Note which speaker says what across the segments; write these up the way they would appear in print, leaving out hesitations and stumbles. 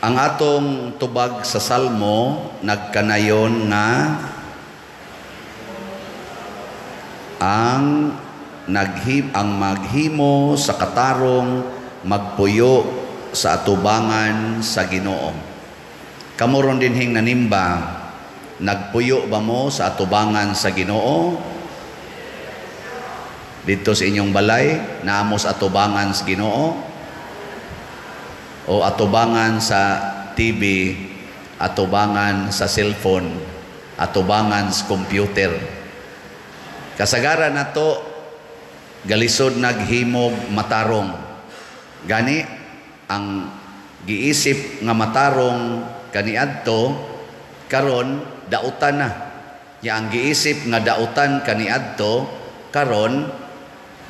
Speaker 1: Ang atong tubag sa Salmo nagkanayon nga ang maghimo sa katarong magpuyo sa atubangan sa Ginoo. Kamoron dinhing nanimba, nagpuyo ba mo sa atubangan sa Ginoo? Dito sa inyong balay, naamo sa atubangan sa Ginoo? O atubangan sa TV, atubangan sa cellphone, atubangan sa computer? Kasagaran na to, galisod naghimog matarong. Gani, ang giisip nga matarong kaniadto, karon dautan na. Ya ang giisip nga dautan kaniadto, karon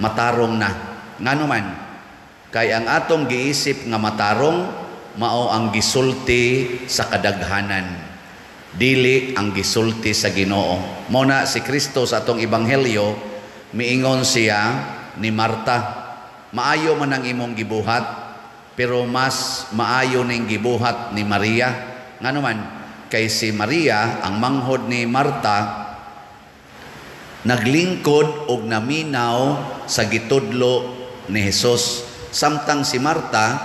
Speaker 1: matarong na. Ngano man? Kay ang atong giisip nga matarong mao ang gisulti sa kadaghanan, dili ang gisulti sa Ginoo. Muna si Kristo sa atong ebanghelyo miingon siya ni Marta, maayo man ang imong gibuhat, pero mas maayo ning gibuhat ni Maria. Ngano man? Kay si Maria ang manghod ni Marta naglingkod og naminaw sa gitudlo ni Hesus. Samtang si Marta,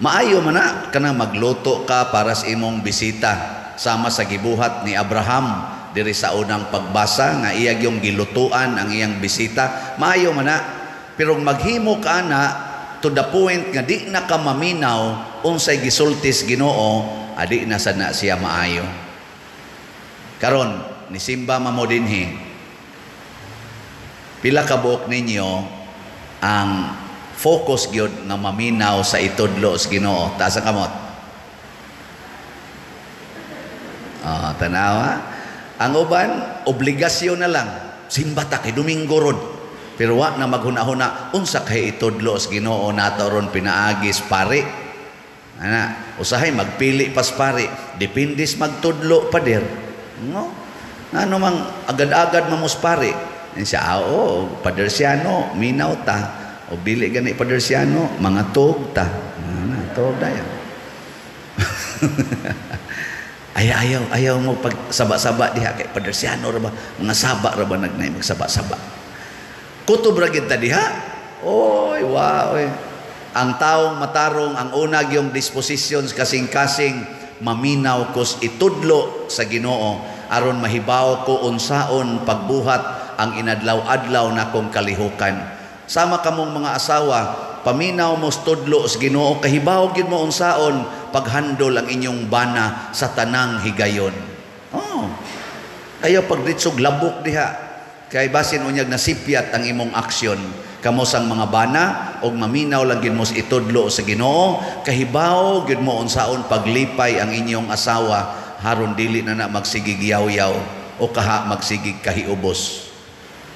Speaker 1: maayo man na kana magluto ka para sa imong bisita, sama sa gibuhat ni Abraham diri sa unang pagbasa nga iyang yung gilutuan ang iyang bisita. Maayo man na, pero maghimo ka na to the point nga di na ka maminaw unsay gisultis Ginoo, adi na sad na siya maayo. Karon ni simba mamo dinhi, pila ka buok ninyo ang focus gyud nga maminaw sa itudlo sa Ginoo? Taas ang kamot. Tanawa. Ang uban, obligasyon na lang. Simba ta kay Domingo rod. Pero wa na maghuna-huna, unsa kay itudlo sa Ginoo nato ron pinaagis pare. Ana, usahay magpili pas pare. Dependis magtudlo pa der. No? Ano mang agad-agad mamos pare. Siya, padersiano, minaw ta. O dili gani padersiano, mga tog ta. Tog dayon. Ayaw mo pag saba-saba diha kay padersiano ra ba? Mga saba ra ba nagnay magsaba-saba. Kutob ra gid ta diha. Oy, wow. Ang taong matarong ang unag yung dispositions kasing-kasing maminaw kos itudlo sa Ginoo aron mahibaw ko unsaon pagbuhat ang inadlaw-adlaw na kong kalihukan. Sama kamong mga asawa, paminaw mo studlo sa Ginoo, kahibaw gid mo unsaon paghandol ang inyong bana sa tanang higayon. Ayaw pagditsog labok diha, kay basin unyag nasipyat ang imong aksyon. Kamo sang mga bana og maminaw lang gid mo itudlo sa Ginoo, kahibaw gid mo unsaon paglipay ang inyong asawa haron dili na magsigig yaw-yaw o kaha magsigig kahiubos.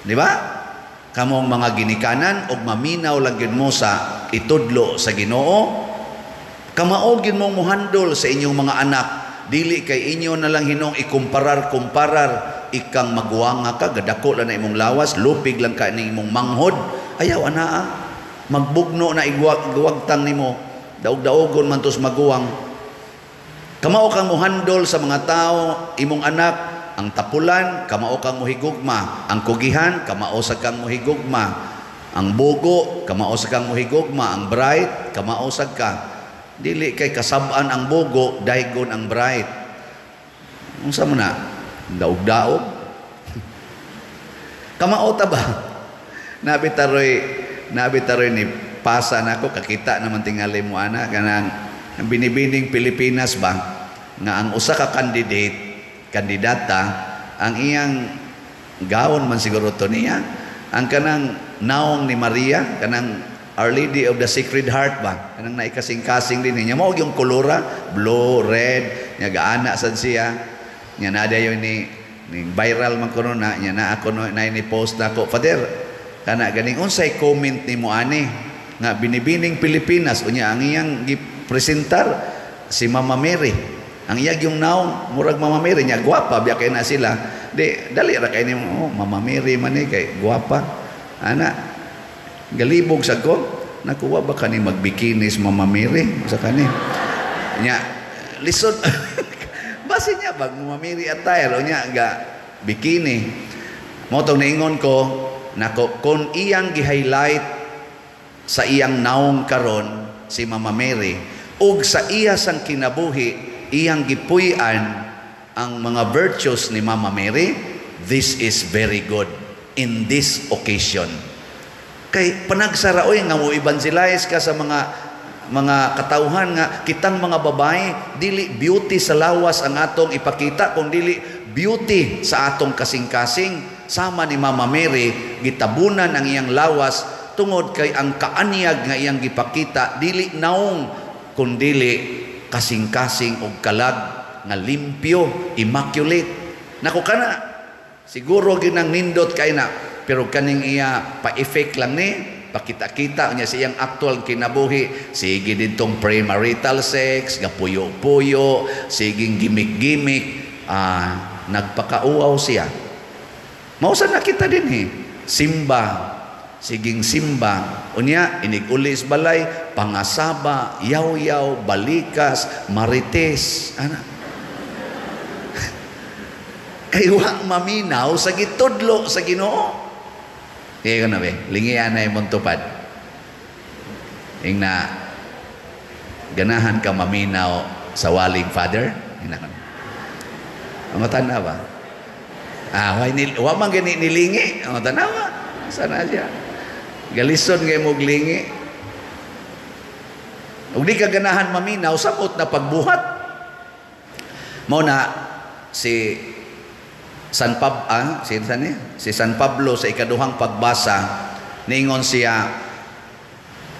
Speaker 1: Di ba? Kamong mga ginikanan og maminaw lang gyud mo sa itudlo sa Ginoo, kamao gyud mo muhandol sa inyong mga anak, dili kay inyo na lang hinong ikumparar ikang maguwanga ka, gadako lang na imong lawas, lupig lang ka ning imong manghod. Ayaw anaa, magbugno na iguwagtang nimo, daog-daogon man tos maguwang. Kamao kang muhandol sa mga tao, imong anak. Ang tapulan, kamao kang muhigugma. Ang kugihan, kamao sa kang muhigugma. Ang bugo, kamao sa kang muhigugma. Ang bright, kamao sa ka. Dili kay kasabaan ang bugo, daygon ang bright. Unsa mo na? Daog-daog. Kamao ta ba? Nabitaroy ni pasa nako, kakita naman tingali mo ana kanang binibining Pilipinas ba nga ang usa ka kandidata, ang iyang gawon man siguro to niya, ang kanang naong ni Maria, kanang Our Lady of the Sacred Heart ba, kanang naikasing-kasing din niya, mao yung kolora, blue, red, niya gaana sad siya, niya nada yun ni viral man kuno na, niya na ako na ni post na ko, Father, kana ganing unsay comment ni mo ani, nga binibining Pilipinas, unya ang iyang gipresentar, si Mama Mary. Ang iyag yung naong murag Mama Mary niya, gwapa biya kay na sila. Dali ra kay nimo, Mama Mary man kay gwapa. Ana, galibog sa ko, nakuha ba kani magbikinis Mama Mary sa kani? nya lisod basi niya bag mamiri attire o nya ga bikini mo tong niingon ko nako kung iyang gi-highlight sa iyang naong karon si Mama Mary ug sa iya sang kinabuhi iyang gipuy-an ang mga virtues ni Mama Mary, this is very good in this occasion. Kay panagsaraoy nga mo evangelize ka sa mga katawhan nga kitang mga babae dili beauty sa lawas ang atong ipakita kung dili beauty sa atong kasing-kasing sama ni Mama Mary gitabunan ang iyang lawas tungod kay ang kaanyag nga iyang gipakita dili naong kun dili kasing-kasing og kalag nga limpyo immaculate nako kana siguro ginang nindot kay na pero kaning iya pa-effect lang ni pakita-kita niya sa iyang actual kinabuhi sige dintong premarital sex nga puyo-puyo siging gimik-gimik nagpakauaw siya mausa na kita din simba siging simba unya inig-ulis balay pangasaba yaw-yaw balikas marites ana kay wa maminaw sa gitudlo sa Ginoo. Kaya na be, lingian na imong tupad. Ingna ganahan ka maminaw sa waling father. Ingna ka. Amatan na ba? Wa man gani nilingi. Amatan na ba? Sana siya. Galison kay mo glingi. Ug di ka ganahan maminaw samot na pagbuhat. Mao na si San Pablo sa ikaduhang pagbasa niingon siya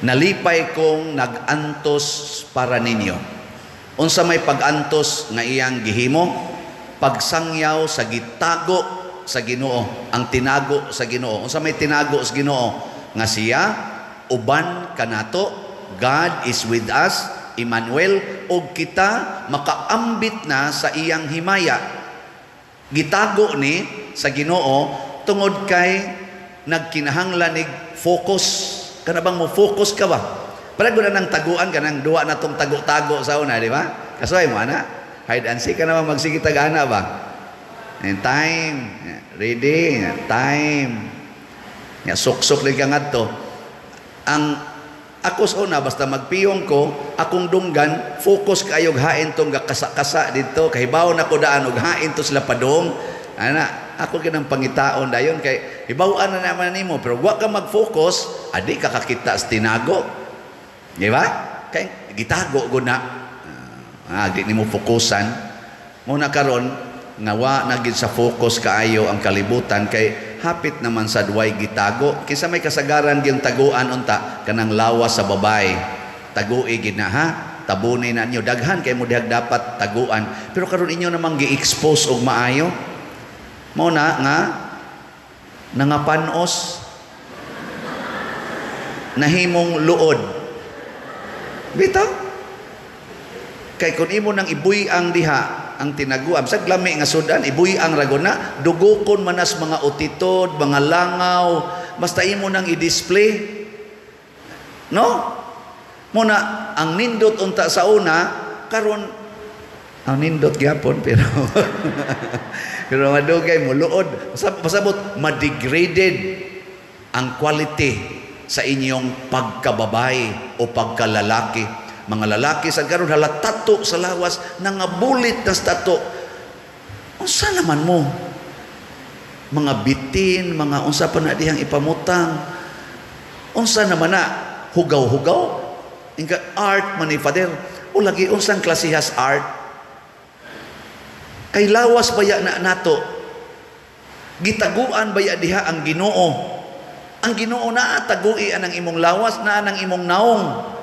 Speaker 1: nalipay kong nag-antos para ninyo unsa may pag-antos nga iyang gihimo pagsangyaw sa gitago sa Ginoo ang tinago sa Ginoo unsa may tinago sa Ginoo nga siya uban kanato God is with us Emmanuel og kita makaambit na sa iyang himaya gitago ni sa Ginoo tungod kay nagkinahanglan nig focus kana bang mo focus ka ba para gud nang taguan kanang duwa na tong tago-tago sa una di ba kasoy mo ana hide and seek kana magsige tagana ba and time ready time nya sok-sok lig ka ngadto ang ako sa una basta magpiyong ko akong dunggan focus kayog hain tong gakasa-kasa dito kay bawo na ko daan og hain to sila padong ana ako kinang pangitaon dayon kay hibaw-an na naman nimo pero wa ka mag-focus adi ka kakita sa tinago di ba kay gitago gud na di nimo fokusan mo na karon nga wa na gid sa focus kaayo ang kalibutan kay hapit naman sa duway gitago kinsa may kasagaran gyung taguan unta kanang lawas sa babae tagui gid na ha tabuni na niyo daghan kay mo dihag dapat taguan pero karon inyo namang gi-expose og maayo mo na nga nangapanos nahimong luod bitaw kay kun imo nang ibuy ang diha ang tinaguam sa glami nga sudan ibuy ang ragona dugokon manas mga utitod mga langaw basta imo nang i-display no muna ang nindot unta sa una karon ang nindot gyapon pero pero madugay mo luod pasabot ma-degraded ang quality sa inyong pagkababae o pagkalalaki mga lalaki sa karon halatato sa lawas nangabulit na tato unsa naman mo mga bitin mga unsa pa na dihang ipamutang unsa naman na hugaw-hugaw ingka art man ni father o lagi unsang klasihas art kay lawas baya na nato gitaguan baya diha ang Ginoo na tagui anang imong lawas na anang imong naong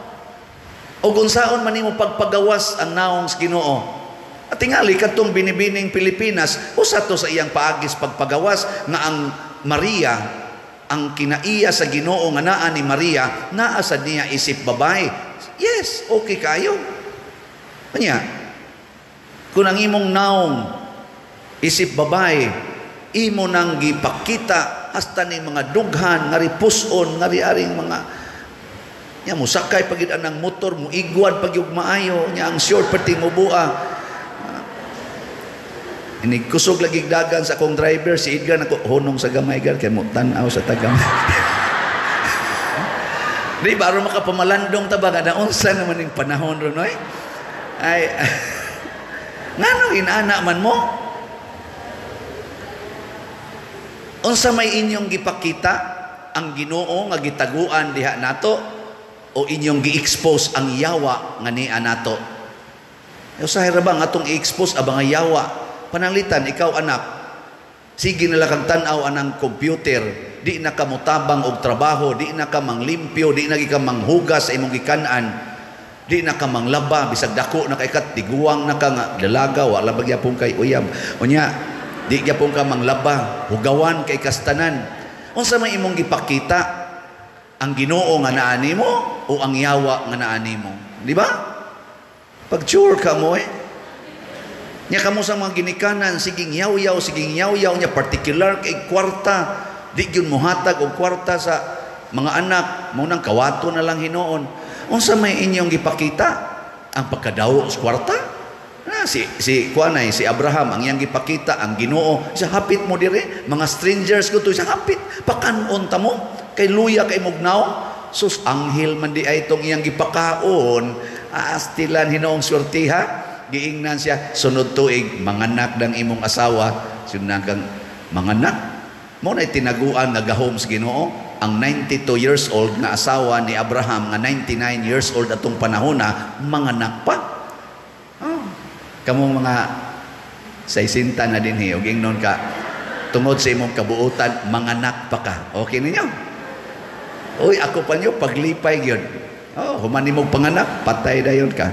Speaker 1: o unsaon man nimo pagpagawas ang naong sa Ginoo at tingali kadtong binibining Pilipinas usa to sa iyang paagis pagpagawas nga ang Maria ang kinaiya sa Ginoo nga naa ni Maria naa sa niya isip babae yes okay kayo kanya kung ang imong naong isip babae imo nang gipakita hasta ni mga dughan nga ripuson nga riaring mga Nya musakay pagid anang motor, muigwad pag yung maayo, nya ang short pati mo bua. Ini kusog lagi dagan sa akong driver, si Edgar nako hunong sa gamay gar kay mo tan-aw sa tagam. Di baro makapamalandong tabaga na unsa naman ning panahon ron oy. Ay ngano inana man mo? Unsa may inyong gipakita ang Ginoo nga gitaguan diha nato o inyong gi-expose ang yawa nga niya nato? Usahay ra ba nga atong i-expose abang yawa? Pananglitan ikaw anak, sige na lang kang tan-aw anang computer, di na ka mutabang og trabaho, di na ka manglimpyo, di na ka manghugas sa imong gikanan, di na ka manglaba, bisag dako na kay kat tiguang na ka nga dalaga, wala bagyapon kay uyab. Unya, di gyapon ka manglaba, hugawan kay kastanan. Unsa may imong gipakita ang Ginoo nga naani mo o ang yawa nga naani mo? Di ba? Pag sure ka mo nya kamo sa mga ginikanan, siging yaw-yaw nya particular kay kwarta. Di gyud mohatag og kwarta sa mga anak, mo nang kawato na lang hinuon. Unsa may inyong gipakita? Ang pagkadawo sa kwarta? Si kuanay, si Abraham, ang iyang gipakita, ang Ginoo, siya hapit mo dire, mga strangers ko to, siya hapit, pakanon ta mo, kay luya, kay mugnaw, sus, anghel man di ay itong iyang gipakaon, aastilan hinoong swertiha, giingnan siya, sunod tuig, manganak ng imong asawa, sunod kang manganak, mo na tinaguan nga gahom sa Ginoo, ang 92 years old na asawa ni Abraham, nga 99 years old atong panahon na, manganak pa. Kamong mga 60 na din ug ingnon ka tungod sa imong kabuutan manganak pa ka. Okay ninyo? Uy, ako pa nyo paglipay gyud. Oh, human nimong panganak, patay dayon ka.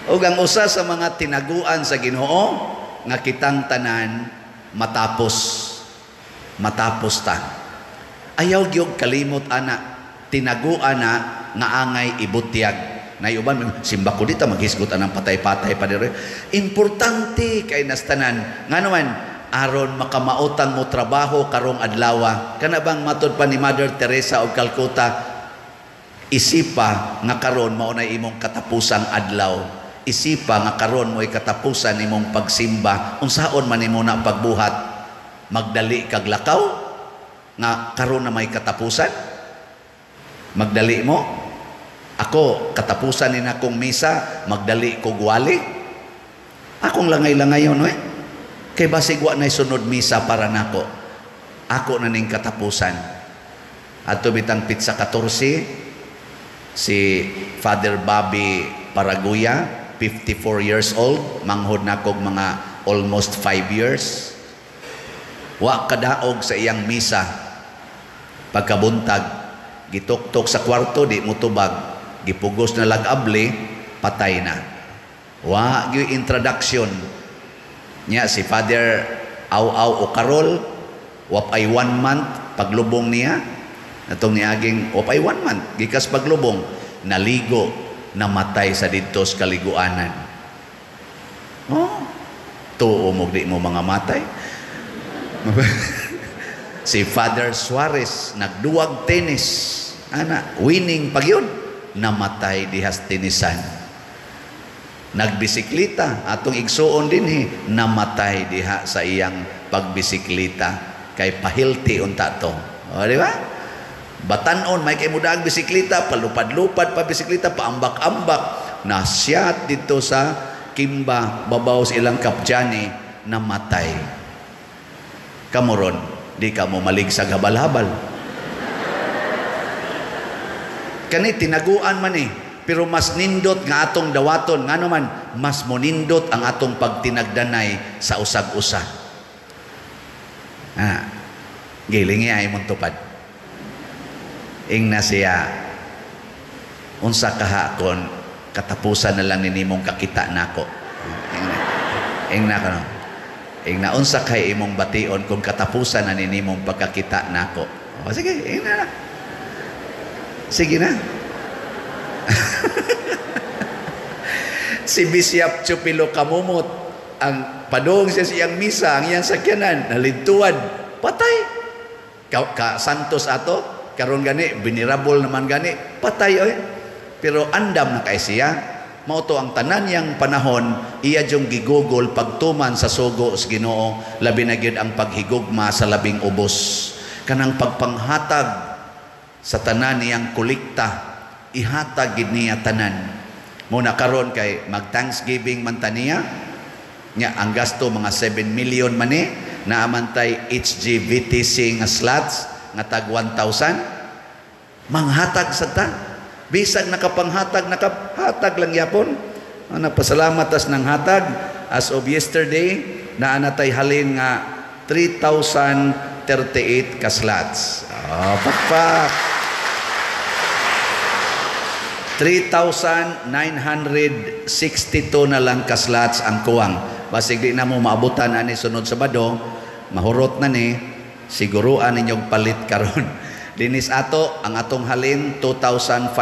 Speaker 1: Ug ang usa sa mga tinaguan sa Ginoo nga kitang tanan matapos ta. Ayaw gyud kalimot ana tinaguan na nga angay ibutyag. Nayuban, simba ko dito, maghisgot anang patay-patay pa dire. Importante kay nastanan. Nga naman, aron makamautang mo trabaho karong adlawa. Kana bang matod pa ni Mother Teresa of Calcutta, isipa nga karon mao na imong katapusang adlaw. Isipa nga karon mo'y katapusan imong pagsimba. Unsaon man imo na pagbuhat? Magdali kag lakaw? Nga karon na may katapusan? Magdali mo? Ako, katapusan ni akong misa, magdali ko gwali. Akong langay-langayon, Kay basig wa na sunod misa para nako. Ako na ning katapusan. At bitang Pitsa 14, si Father Bobby Paraguya, 54 years old, manghod na kog mga almost 5 years. Wa kadaog sa iyang misa. Pagkabuntag, gituktok sa kwarto, di mutubag. Gipugos na lagabli, patay na. Wa gyud introduction niya si Father Aw-Aw o Carol, wapay 1 month paglubong niya. Natong niaging wapay 1 month gikas paglubong, naligo, namatay sa didto sa kaliguanan. Oh, tuo mo di mo mga matay. Si Father Suarez nagduwag tennis, ana winning pagyud, namatay dihas tenisan. Nagbisiklita atong igsuon dinhi, namatay diha sa iyang pagbisiklita kay pahilti unta to. O di ba? Batanon may kay mudaag bisiklita, palupad-lupad pa bisiklita, paambak-ambak, nasyat dito sa Kimba babaw sa ilang kapjani, namatay. Kamuron, di ka mo malig sa habal-habal. Kani tinaguan man pero mas nindot nga atong dawaton, nga naman mas monindot ang atong pagtinagdanay sa usag-usa. Gilingi ay mong tupad. Ingna siya, unsa kahakon, katapusan na lang ninimong kakita nako. Ingna ka no? Ingna, unsa kay imong bation kung katapusan na ninimong pagkakita nako. O sige, ingna na. Sige na. Si Bishop Chupilo Kamumot, ang padong siya siyang misa, ang iyang sakyanan, nalintuan, patay. ka santos ato karon gani venerable naman gani patay oy. Pero andam na kay siya. Mao to ang tanan yang panahon iya jung gigugol pagtuman sa sugo sa Ginoo, labi na gyud ang paghigugma sa labing ubos. Kanang pagpanghatag sa tanan niyang kolekta, ihatag gid niya tanan. Muna karon kay mag Thanksgiving man taniya nya ang gasto mga 7 million man ni naamantay HGVTC nga slots nga tag 1,000 manghatag sa ta. Bisag nakapanghatag lang yapon. Napasalamat as ng hatag. As of yesterday, naanatay halin nga 3,038 ka slots. Pakpak. 3,962 na lang ka slots ang kuwang. Basig di na mo maabutan ani sunod Sabado, mahurot na ni, siguruan ninyong palit karon. Dinis ato ang atong halin 2,590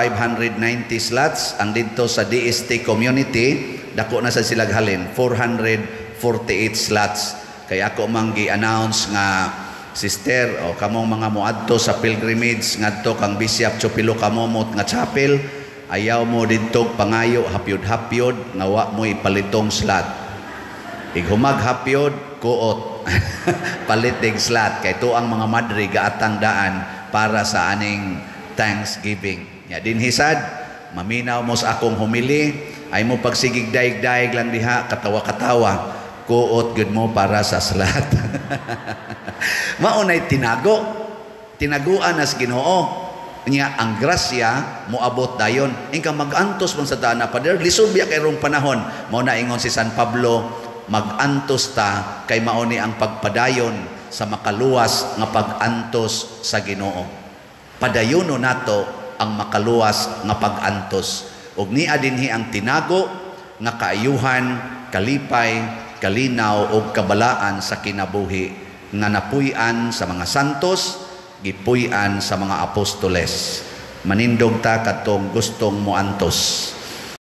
Speaker 1: slots ang dito sa DST community dako na sa silag halin 448 slots. Kaya ako mang gi-announce nga sister o kamong mga muadto sa pilgrimage ngadto kang Bishop Chupilo Kamomot nga chapel, ayaw mo didto pangayo hapyod-hapyod nga wa mo ipalitong slot. Ighumag hapyod kuot palit dig slot kay to ang mga madre gaatang daan para sa aning Thanksgiving. Ya din hisad, maminaw mo sa akong humili, ay mo pagsigig daig-daig lang diha, katawa-katawa, kuot gud mo para sa slot. Maunay tinaguan as Ginoo. Nya ang grasya moabot dayon. Ingka magantos man sa dana pader, lisod biya kay rong panahon. Mao na ingon si San Pablo, magantos ta kay mao ni ang pagpadayon sa makaluwas nga pag-antos sa Ginoo. Padayono nato ang makaluwas nga pag-antos. Ug niya dinhi ang tinago nga kaayuhan, kalipay, kalinaw ug kabalaan sa kinabuhi nga napuy-an sa mga santos, gipuy-an sa mga apostoles. Manindog ta katong gustong moantos.